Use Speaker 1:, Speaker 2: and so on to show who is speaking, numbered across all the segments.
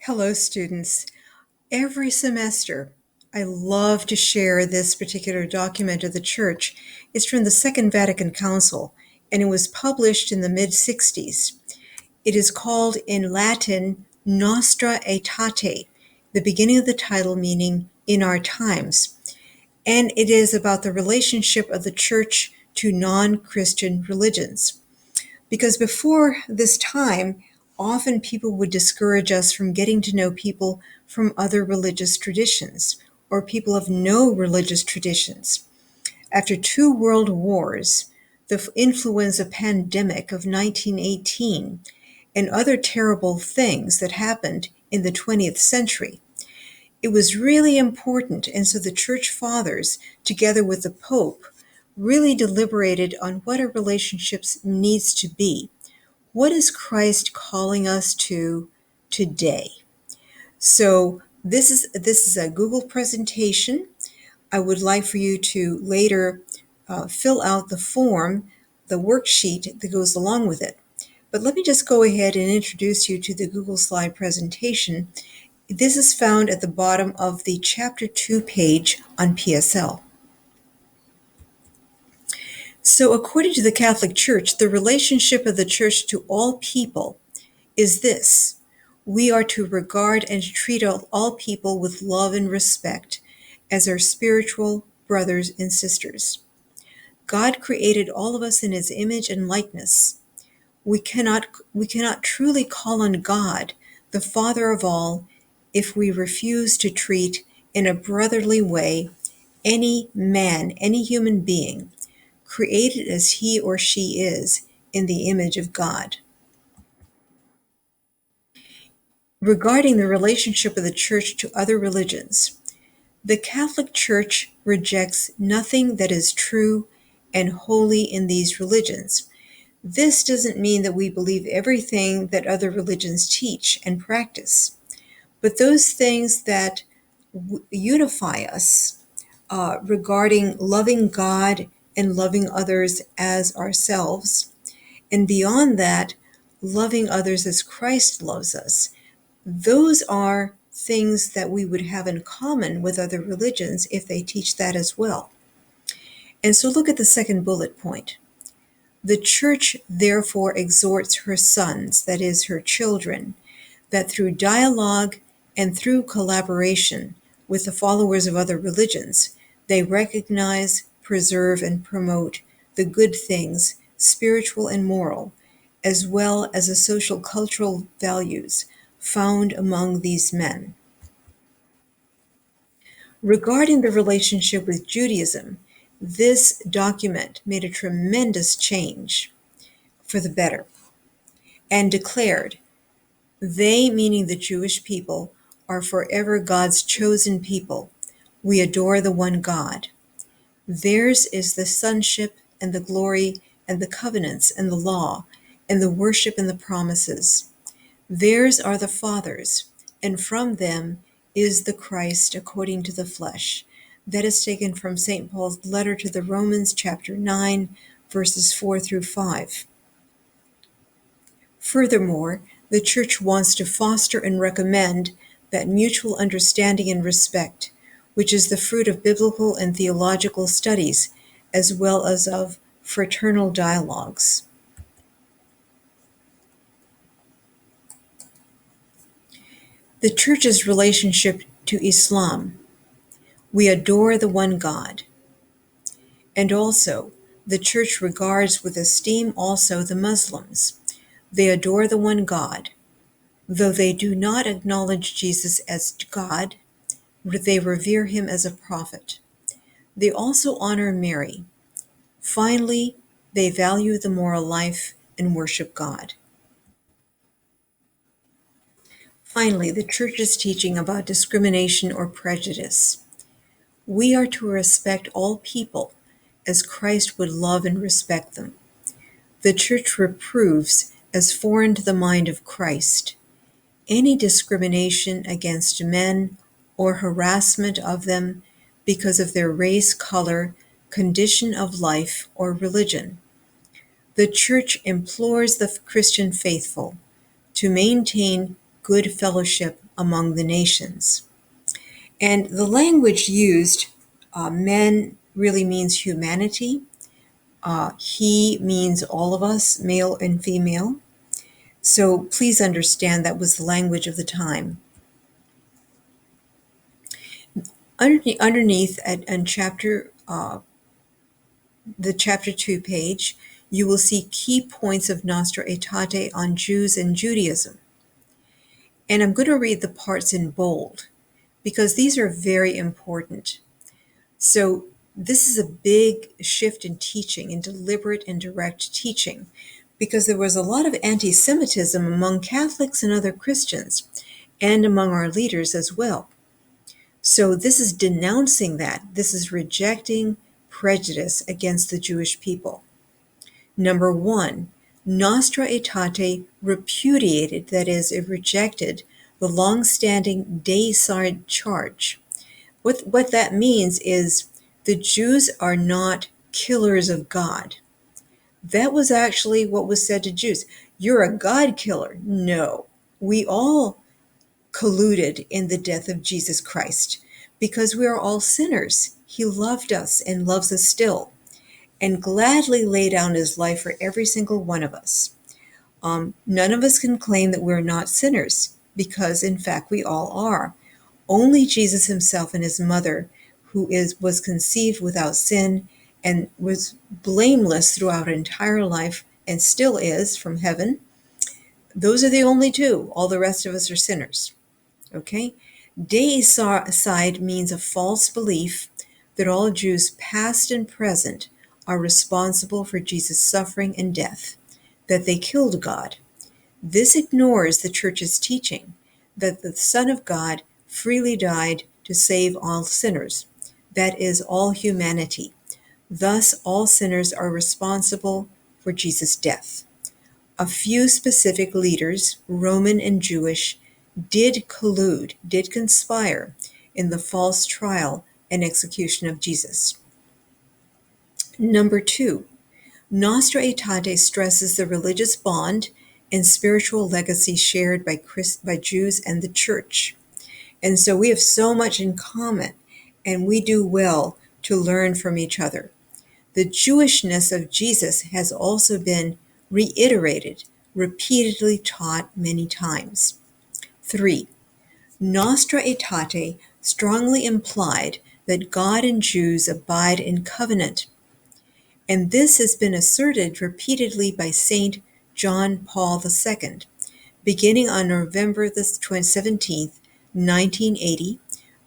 Speaker 1: Hello, students. Every semester, I love to share this particular document of the Church. It's from the Second Vatican Council, and it was published in the mid-60s. It is called in Latin Nostra Aetate, the beginning of the title meaning in our times. And it is about the relationship of the Church to non-Christian religions. Because before this time, often people would discourage us from getting to know people from other religious traditions or people of no religious traditions. After two world wars, the influenza pandemic of 1918, and other terrible things that happened in the 20th century, it was really important. And so the Church Fathers, together with the Pope, really deliberated on what our relationships needs to be. What is Christ calling us to today? So this is a Google presentation. I would like for you to later fill out the form, the worksheet that goes along with it. But let me just go ahead and introduce you to the Google slide presentation. This is found at the bottom of the Chapter 2 page on PSL. So according to the Catholic Church, the relationship of the Church to all people is this: we are to regard and to treat all people with love and respect as our spiritual brothers and sisters. God created all of us in his image and likeness. We cannot truly call on God, the Father of all, if we refuse to treat in a brotherly way any man, any human being, created as he or she is in the image of God. Regarding the relationship of the Church to other religions, the Catholic Church rejects nothing that is true and holy in these religions. This doesn't mean that we believe everything that other religions teach and practice, but those things that unify us regarding loving God and loving others as ourselves, and beyond that, loving others as Christ loves us. Those are things that we would have in common with other religions if they teach that as well. And so look at the second bullet point. The Church therefore exhorts her sons, that is, her children, that through dialogue and through collaboration with the followers of other religions, they recognize, preserve, and promote the good things, spiritual and moral, as well as the social cultural values found among these men. Regarding the relationship with Judaism, this document made a tremendous change for the better and declared, they, meaning the Jewish people, are forever God's chosen people. We adore the one God. Theirs is the sonship and the glory and the covenants and the law and the worship and the promises. Theirs are the fathers, and from them is the Christ according to the flesh. That is taken from St. Paul's letter to the Romans, chapter 9, verses 4 through 5. Furthermore, the Church wants to foster and recommend that mutual understanding and respect, which is the fruit of biblical and theological studies, as well as of fraternal dialogues. The Church's relationship to Islam. We adore the one God. And also, the Church regards with esteem also the Muslims. They adore the one God. Though they do not acknowledge Jesus as God, they revere him as a prophet. They also honor Mary. Finally, they value the moral life and worship God. Finally, the Church's teaching about discrimination or prejudice. We are to respect all people as Christ would love and respect them. The Church reproves, as foreign to the mind of Christ, any discrimination against men or harassment of them because of their race, color, condition of life, or religion. The Church implores the Christian faithful to maintain good fellowship among the nations. And the language used, men really means humanity. He means all of us, male and female. So please understand that was the language of the time. Underneath at chapter the chapter 2 page, you will see key points of Nostra Aetate on Jews and Judaism. And I'm going to read the parts in bold because these are very important. So this is a big shift in teaching, in deliberate and direct teaching, because there was a lot of anti-Semitism among Catholics and other Christians, and among our leaders as well. So this is denouncing that. This is rejecting prejudice against the Jewish people. Number one, Nostra Aetate repudiated, that is, it rejected the long-standing deicide charge. What that means is the Jews are not killers of God. That was actually what was said to Jews. You're a God killer. No, we all colluded in the death of Jesus Christ because we are all sinners. He loved us and loves us still, and gladly laid down his life for every single one of us. None of us can claim that we're not sinners because, in fact, we all are. Only Jesus himself and his mother, who was conceived without sin and was blameless throughout her entire life and still is from heaven, those are the only two. All the rest of us are sinners. Okay? Deicide means a false belief that all Jews, past and present, are responsible for Jesus' suffering and death, that they killed God. This ignores the Church's teaching that the Son of God freely died to save all sinners, that is, all humanity. Thus, all sinners are responsible for Jesus' death. A few specific leaders, Roman and Jewish, did collude, did conspire in the false trial and execution of Jesus. Number two, Nostra Aetate stresses the religious bond and spiritual legacy shared by Jews and the Church. And so we have so much in common, and we do well to learn from each other. The Jewishness of Jesus has also been reiterated, repeatedly taught many times. 3. Nostra Aetate strongly implied that God and Jews abide in covenant, and this has been asserted repeatedly by Saint John Paul II, beginning on November 17, 1980,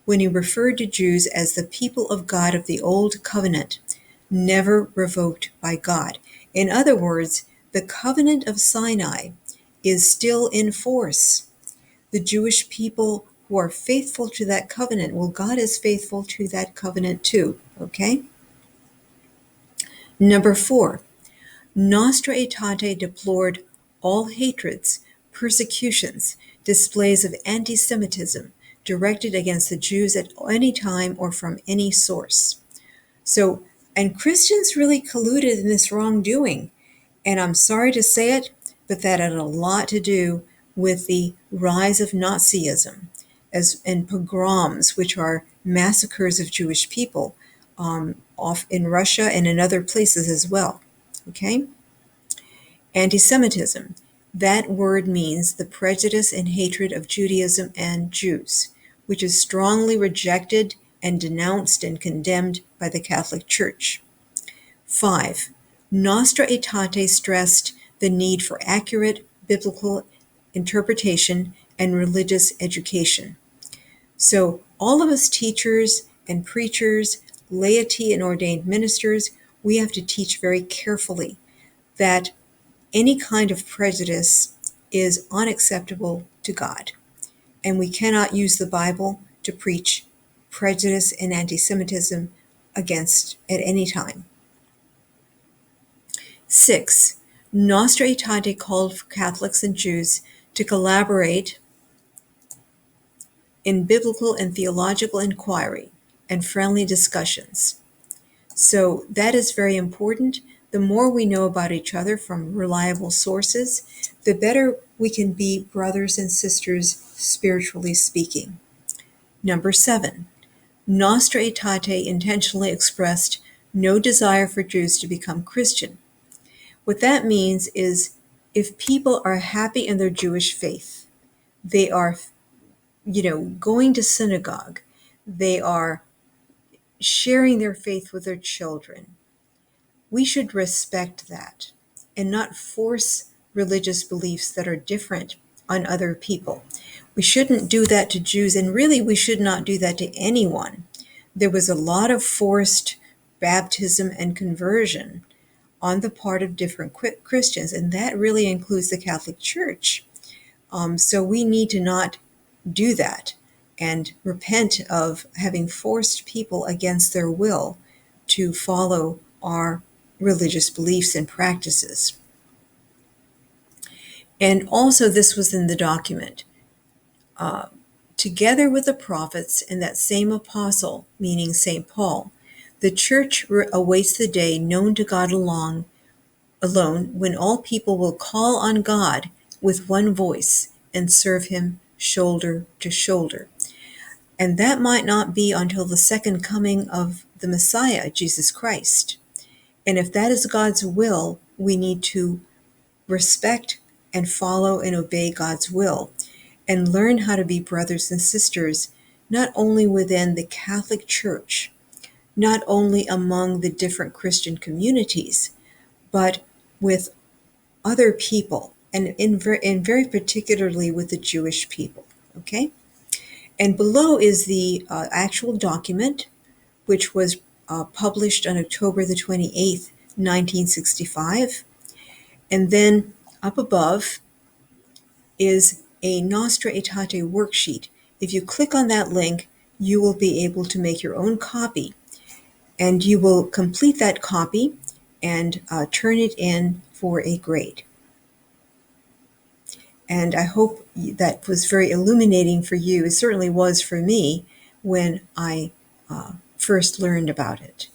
Speaker 1: when he referred to Jews as the people of God of the Old Covenant, never revoked by God. In other words, the covenant of Sinai is still in force. The Jewish people who are faithful to that covenant, well, God is faithful to that covenant too, okay? Number 4, Nostra Aetate deplored all hatreds, persecutions, displays of anti-Semitism directed against the Jews at any time or from any source. So, and Christians really colluded in this wrongdoing. And I'm sorry to say it, but that had a lot to do with the rise of Nazism and pogroms, which are massacres of Jewish people, off in Russia and in other places as well. Okay? Anti-Semitism. That word means the prejudice and hatred of Judaism and Jews, which is strongly rejected and denounced and condemned by the Catholic Church. 5. Nostra Aetate stressed the need for accurate biblical interpretation and religious education. So all of us teachers and preachers, laity and ordained ministers, we have to teach very carefully that any kind of prejudice is unacceptable to God. And we cannot use the Bible to preach prejudice and anti-Semitism against at any time. 6. Nostra Aetate called for Catholics and Jews to collaborate in biblical and theological inquiry and friendly discussions. So that is very important. The more we know about each other from reliable sources, the better we can be brothers and sisters spiritually speaking. Number 7, Nostra Aetate intentionally expressed no desire for Jews to become Christian. What that means is if people are happy in their Jewish faith, they are, going to synagogue, they are sharing their faith with their children, we should respect that and not force religious beliefs that are different on other people. We shouldn't do that to Jews, and really we should not do that to anyone. There was a lot of forced baptism and conversion on the part of different Christians, and that really includes the Catholic Church. So we need to not do that and repent of having forced people against their will to follow our religious beliefs and practices. And also, this was in the document. Together with the prophets and that same apostle, meaning St. Paul, the church awaits the day known to God alone when all people will call on God with one voice and serve him shoulder to shoulder. And that might not be until the second coming of the Messiah, Jesus Christ. And if that is God's will, we need to respect and follow and obey God's will and learn how to be brothers and sisters, not only within the Catholic Church, not only among the different Christian communities, but with other people, and very particularly with the Jewish people. Okay? And below is the actual document, which was published on October the 28th, 1965. And then up above is a Nostra Aetate worksheet. If you click on that link, you will be able to make your own copy, and you will complete that copy and turn it in for a grade. And I hope that was very illuminating for you. It certainly was for me when I first learned about it.